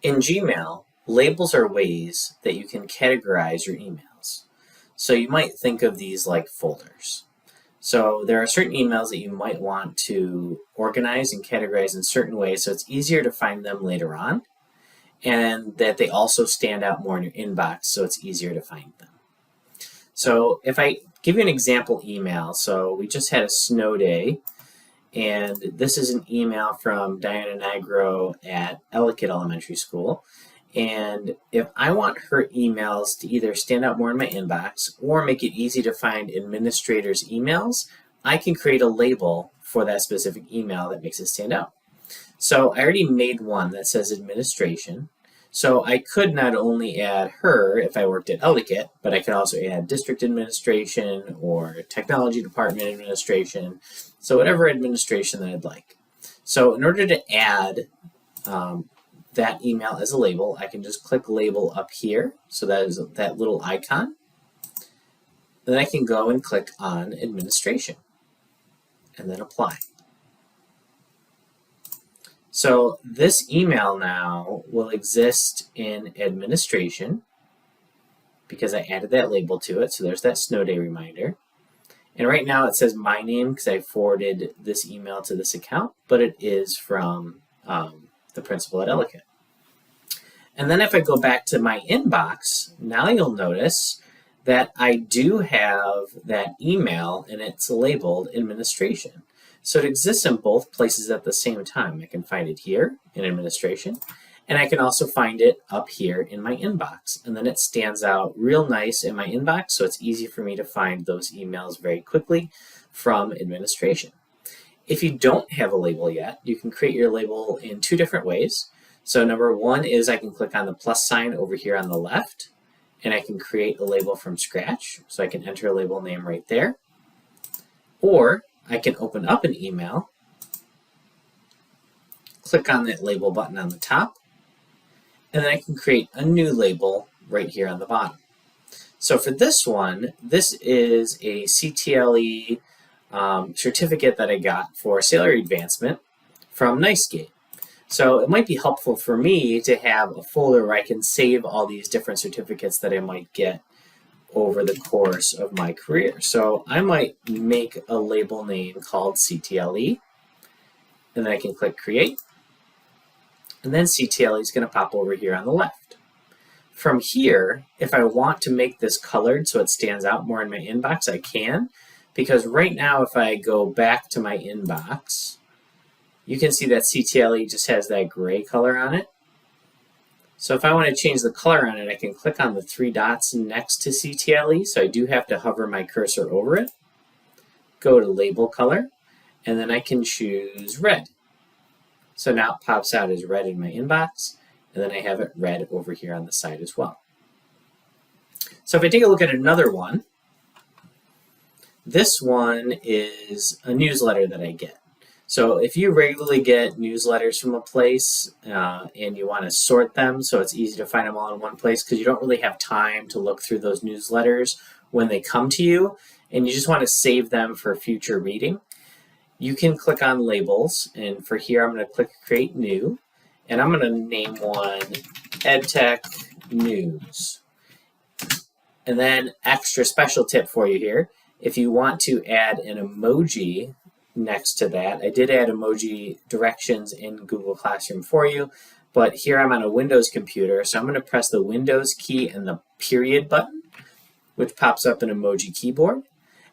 In Gmail, labels are ways that you can categorize your emails. So you might think of these like folders. So there are certain emails that you might want to organize and categorize in certain ways so it's easier to find them later on, and that they also stand out more in your inbox so it's easier to find them. So if I give you an example email, so we just had a snow day, and this is an email from Diana Nigro at Ellicott Elementary School. And if I want her emails to either stand out more in my inbox or make it easy to find administrators' emails, I can create a label for that specific email that makes it stand out. So I already made one that says administration. So I could not only add her if I worked at Ellicott, but I could also add district administration or technology department administration. So whatever administration that I'd like. So in order to add that email as a label, I can just click label up here. So that is that little icon. Then I can go and click on administration and then apply. So this email now will exist in administration because I added that label to it. So there's that snow day reminder. And right now it says my name because I forwarded this email to this account, but it is from the principal at Ellicott. And then if I go back to my inbox, now you'll notice that I do have that email and it's labeled administration. So it exists in both places at the same time. I can find it here in administration, and I can also find it up here in my inbox. And then it stands out real nice in my inbox, so it's easy for me to find those emails very quickly from administration. If you don't have a label yet, you can create your label in two different ways. So number one is I can click on the plus sign over here on the left, and I can create a label from scratch. So I can enter a label name right there. Or I can open up an email, click on that label button on the top, and then I can create a new label right here on the bottom. So for this one, this is a CTLE certificate that I got for salary advancement from NiceGate. So it might be helpful for me to have a folder where I can save all these different certificates that I might get over the course of my career. So I might make a label name called CTLE, and then I can click create, and then CTLE is going to pop over here on the left. From here, if I want to make this colored so it stands out more in my inbox, I can, because right now if I go back to my inbox, you can see that CTLE just has that gray color on it. So if I want to change the color on it, I can click on the three dots next to CTLE. So I do have to hover my cursor over it, go to label color, and then I can choose red. So now it pops out as red in my inbox, and then I have it red over here on the side as well. So if I take a look at another one, this one is a newsletter that I get. So if you regularly get newsletters from a place and you want to sort them so it's easy to find them all in one place because you don't really have time to look through those newsletters when they come to you and you just want to save them for future reading, you can click on labels, and for here I'm going to click create new, and I'm going to name one EdTech News. And then extra special tip for you here, if you want to add an emoji next to that. I did add emoji directions in Google Classroom for you, but here I'm on a Windows computer, so I'm going to press the Windows key and the period button, which pops up an emoji keyboard,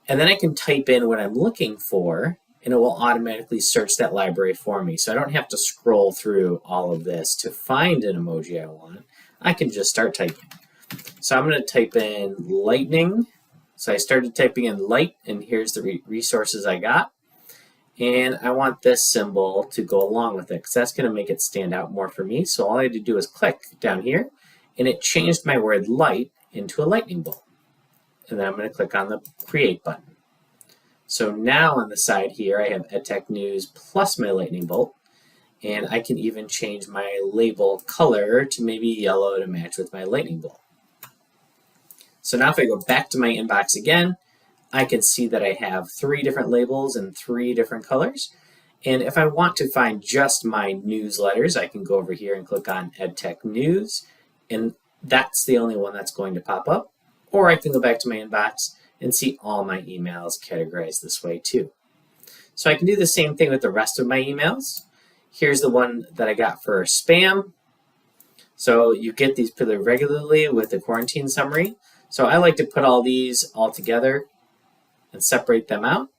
and then I can type in what I'm looking for, and it will automatically search that library for me, so I don't have to scroll through all of this to find an emoji I want. I can just start typing. So I'm going to type in lightning. So I started typing in light, and here's the resources I got. And I want this symbol to go along with it because that's going to make it stand out more for me. So all I had to do is click down here, and it changed my word light into a lightning bolt. And then I'm going to click on the create button. So now on the side here, I have EdTech News plus my lightning bolt. And I can even change my label color to maybe yellow to match with my lightning bolt. So now if I go back to my inbox again, I can see that I have 3 different labels in 3 different colors. And if I want to find just my newsletters, I can go over here and click on EdTech News, and that's the only one that's going to pop up. Or I can go back to my inbox and see all my emails categorized this way too. So I can do the same thing with the rest of my emails. Here's the one that I got for spam. So you get these pretty regularly with the quarantine summary. So I like to put all these all together and separate them out.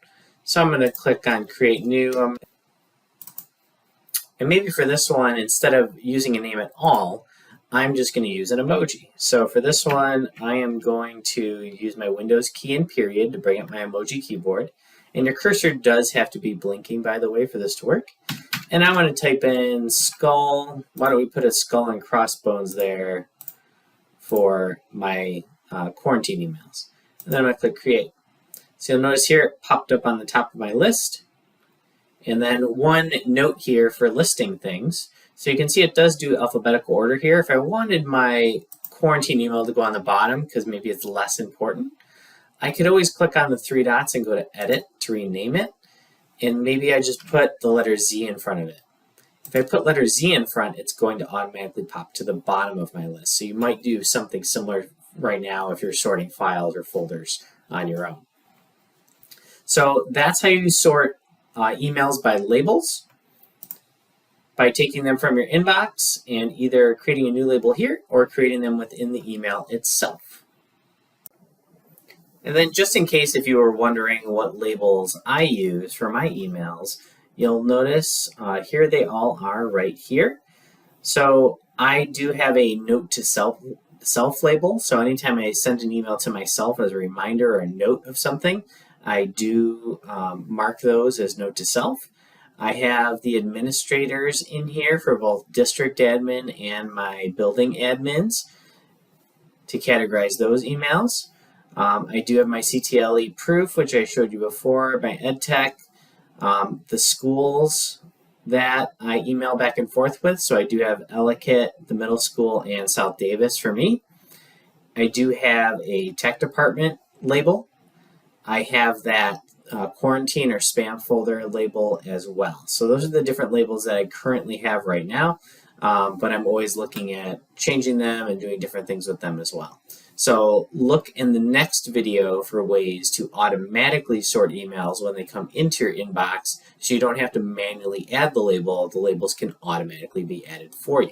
So I'm going to click on Create New. And maybe for this one, instead of using a name at all, I'm just going to use an emoji. So for this one, I am going to use my Windows key and period to bring up my emoji keyboard. And your cursor does have to be blinking, by the way, for this to work. And I'm going to type in skull. Why don't we put a skull and crossbones there for my quarantine emails. And then I'm going to click Create. So you'll notice here it popped up on the top of my list. And then one note here for listing things. So you can see it does do alphabetical order here. If I wanted my quarantine email to go on the bottom, because maybe it's less important, I could always click on the three dots and go to Edit to rename it. And maybe I just put the letter Z in front of it. If I put letter Z in front, it's going to automatically pop to the bottom of my list. So you might do something similar right now if you're sorting files or folders on your own. So that's how you sort emails by labels, by taking them from your inbox and either creating a new label here or creating them within the email itself. And then just in case if you were wondering what labels I use for my emails, you'll notice here they all are right here. So I do have a note to self label. So anytime I send an email to myself as a reminder or a note of something, I do mark those as note to self. I have the administrators in here for both district admin and my building admins to categorize those emails. I do have my CTLE proof, which I showed you before, my EdTech, the schools that I email back and forth with. So I do have Ellicott, the middle school, and South Davis for me. I do have a tech department label. I have that quarantine or spam folder label as well. So those are the different labels that I currently have right now, but I'm always looking at changing them and doing different things with them as well. So look in the next video for ways to automatically sort emails when they come into your inbox so you don't have to manually add the label. The labels can automatically be added for you.